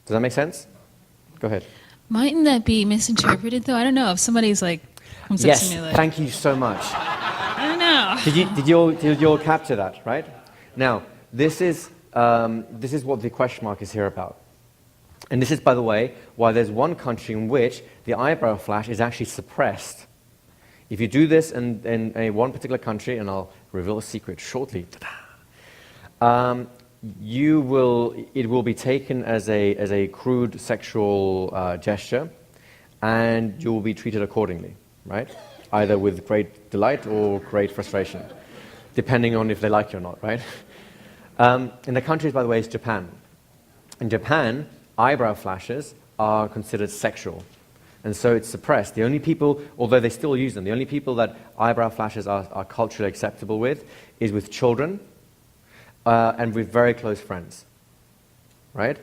Does that make sense? Go ahead. Mightn't that be misinterpreted, though? I don't know. If somebody's like, comes up to Yes, me like, thank you so much. I don't know. Did you all capture that, right? Now, this is what the question mark is here about. And this is, by the way, why there's one country in which the eyebrow flash is actually suppressed. If you do this in one particular country, and I'll reveal a secret shortly, it will be taken as a crude sexual gesture, and you will be treated accordingly, right? Either with great delight or great frustration, depending on if they like you or not, right? In the countries, by the way, is Japan. In Japan, eyebrow flashes are considered sexual, and so it's suppressed. The only people, although they still use them, the only people that eyebrow flashes are culturally acceptable with is with children and with very close friends, right?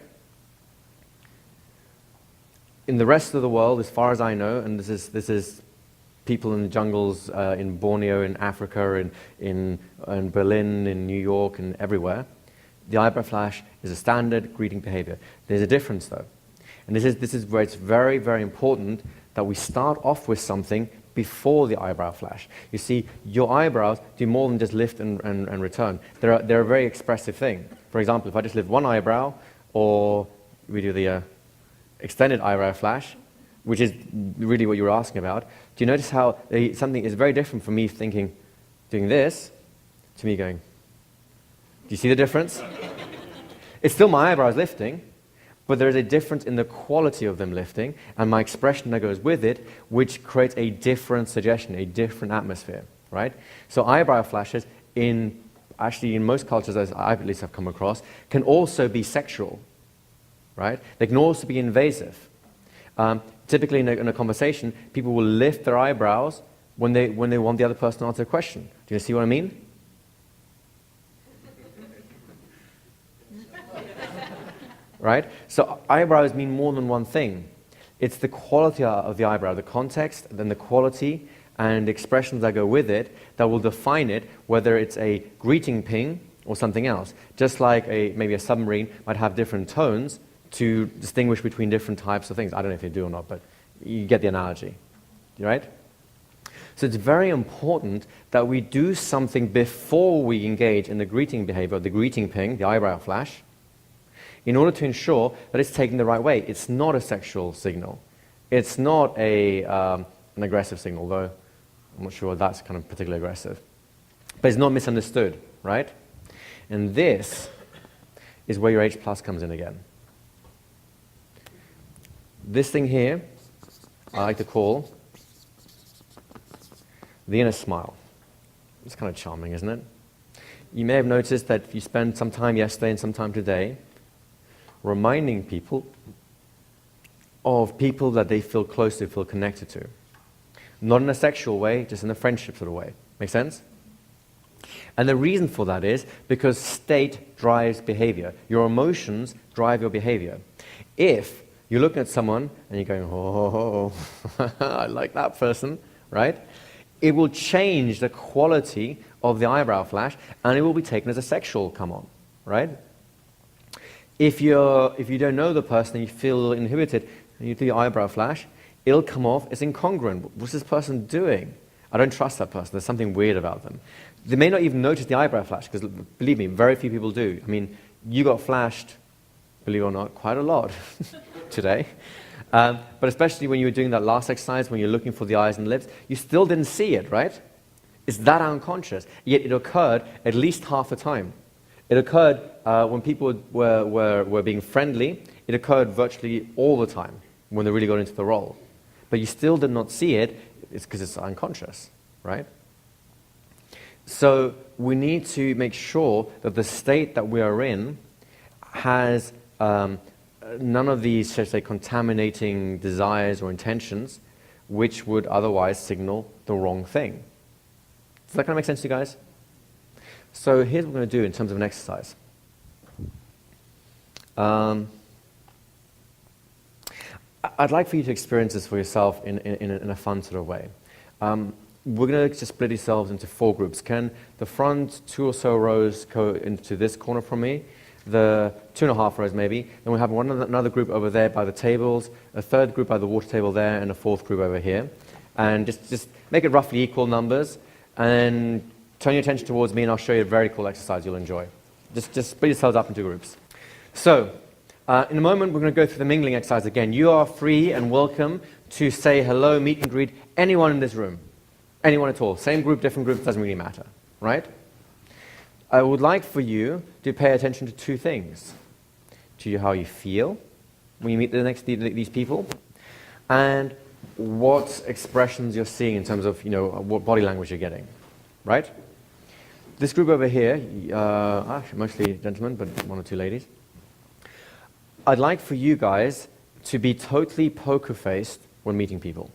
In the rest of the world, as far as I know, and this is people in the jungles in Borneo, in Africa, in Berlin, in New York, and everywhere, the eyebrow flash is a standard greeting behavior. There's a difference, though. And this is where it's very, very important that we start off with something before the eyebrow flash. You see, your eyebrows do more than just lift and return. They're a very expressive thing. For example, if I just lift one eyebrow, or we do the extended eyebrow flash, which is really what you were asking about, do you notice how something is very different from me doing this, to me going, do you see the difference? It's still my eyebrows lifting, but there is a difference in the quality of them lifting and my expression that goes with it, which creates a different suggestion, a different atmosphere, right? So eyebrow flashes, actually in most cultures, as I at least have come across, can also be sexual, right? They can also be invasive. Typically in a conversation, people will lift their eyebrows when they want the other person to answer a question. Do you see what I mean? Right? So eyebrows mean more than one thing. It's the quality of the eyebrow, the context, then the quality and the expressions that go with it that will define it, whether it's a greeting ping or something else. Just like maybe a submarine might have different tones to distinguish between different types of things. I don't know if they do or not, but you get the analogy, right? So it's very important that we do something before we engage in the greeting behavior, the greeting ping, the eyebrow flash, in order to ensure that it's taken the right way. It's not a sexual signal. It's not an aggressive signal, though I'm not sure that's kind of particularly aggressive. But it's not misunderstood, right? And this is where your H+ comes in again. This thing here, I like to call the inner smile. It's kind of charming, isn't it? You may have noticed that if you spend some time yesterday and some time today reminding people of people that they feel close to, feel connected to. Not in a sexual way, just in a friendship sort of way. Make sense? And the reason for that is because state drives behavior. Your emotions drive your behavior. If you're looking at someone and you're going, oh, I like that person, right? It will change the quality of the eyebrow flash and it will be taken as a sexual come on, right? If you don't know the person and you feel a little inhibited and you do your eyebrow flash, it'll come off as incongruent. What's this person doing? I don't trust that person. There's something weird about them. They may not even notice the eyebrow flash because, believe me, very few people do. I mean, you got flashed, believe it or not, quite a lot today. But especially when you were doing that last exercise, when you're looking for the eyes and lips, you still didn't see it, right? It's that unconscious. Yet it occurred at least half the time. It occurred when people were being friendly. It occurred virtually all the time when they really got into the role. But you still did not see it. It's because it's unconscious, right? So we need to make sure that the state that we are in has none of these, shall I say, contaminating desires or intentions which would otherwise signal the wrong thing. Does that kind of make sense to you guys? So here's what we're going to do in terms of an exercise. I'd like for you to experience this for yourself in a fun sort of way. We're going to just split yourselves into 4 groups. Can the front 2 or so rows go into this corner from me? the 2.5 rows maybe. Then we'll have another group over there by the tables, a third group by the water table there, and a fourth group over here. And just make it roughly equal numbers, and turn your attention towards me, and I'll show you a very cool exercise you'll enjoy. Just split yourselves up into groups. So, in a moment, we're going to go through the mingling exercise again. You are free and welcome to say hello, meet and greet anyone in this room. Anyone at all. Same group, different group, doesn't really matter. Right? I would like for you to pay attention to two things. To how you feel when you meet these people, and what expressions you're seeing in terms of, what body language you're getting. Right? This group over here, actually mostly gentlemen, but one or two ladies. I'd like for you guys to be totally poker-faced when meeting people,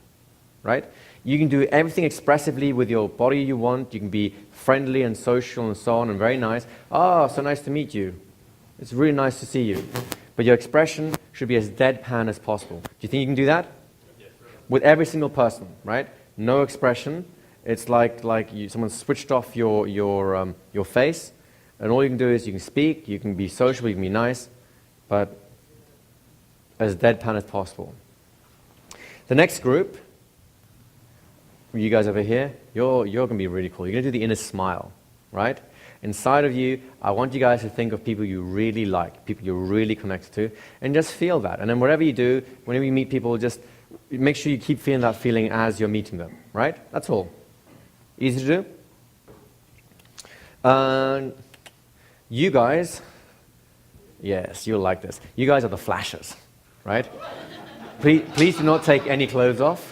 right? You can do everything expressively with your body you want. You can be friendly and social and so on and very nice. Oh, so nice to meet you. It's really nice to see you. But your expression should be as deadpan as possible. Do you think you can do that? Yes, sir. With every single person, right? No expression. It's like someone switched off your face, and all you can do is you can speak, you can be social, you can be nice, but as deadpan as possible. The next group, you guys over here, you're going to be really cool. You're going to do the inner smile, right? Inside of you, I want you guys to think of people you really like, people you're really connected to, and just feel that. And then whatever you do, whenever you meet people, just make sure you keep feeling that feeling as you're meeting them, right? That's all. Easy to do? You guys, yes, you'll like this. You guys are the flashers, right? Please do not take any clothes off.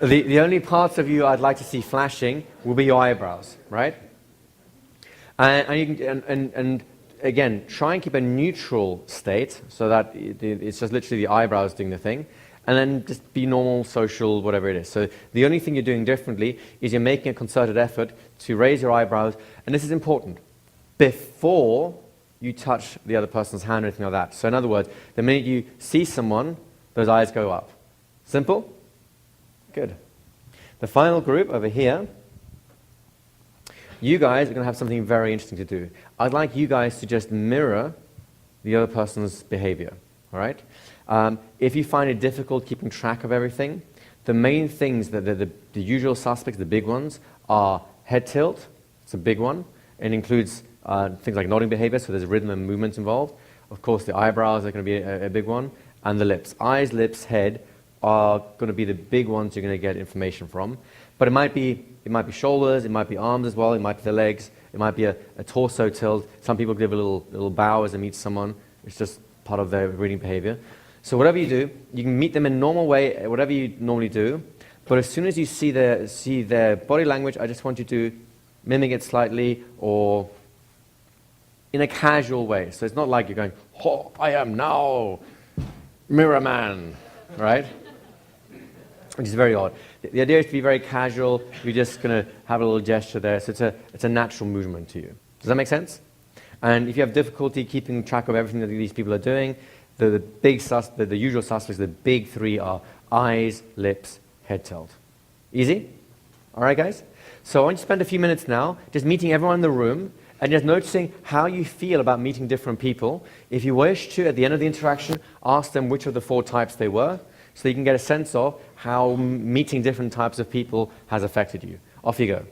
The only parts of you I'd like to see flashing will be your eyebrows, right? And again, try and keep a neutral state so that it's just literally the eyebrows doing the thing. And then just be normal, social, whatever it is. So the only thing you're doing differently is you're making a concerted effort to raise your eyebrows, and this is important, before you touch the other person's hand or anything like that. So in other words, the minute you see someone, those eyes go up. Simple? Good. The final group over here, you guys are going to have something very interesting to do. I'd like you guys to just mirror the other person's behavior, all right? If you find it difficult keeping track of everything, the main things, the usual suspects, the big ones, are head tilt. It's a big one. It includes things like nodding behavior, so there's rhythm and movement involved. Of course, the eyebrows are going to be a big one, and the lips. Eyes, lips, head are going to be the big ones you're going to get information from. But it might be shoulders, it might be arms as well, it might be the legs, it might be a torso tilt. Some people give a little bow as they meet someone. It's just part of their reading behavior. So whatever you do, you can meet them in a normal way, whatever you normally do. But as soon as you see their body language, I just want you to mimic it slightly or in a casual way. So it's not like you're going, oh, I am now Mirror Man, right? Which is very odd. The idea is to be very casual. You're just going to have a little gesture there. So it's a natural movement to you. Does that make sense? And if you have difficulty keeping track of everything that these people are doing, the usual suspects, the big three are eyes, lips, head tilt. Easy? All right, guys? So I want you to spend a few minutes now just meeting everyone in the room and just noticing how you feel about meeting different people. If you wish to, at the end of the interaction, ask them which of the 4 types they were, so you can get a sense of how meeting different types of people has affected you. Off you go.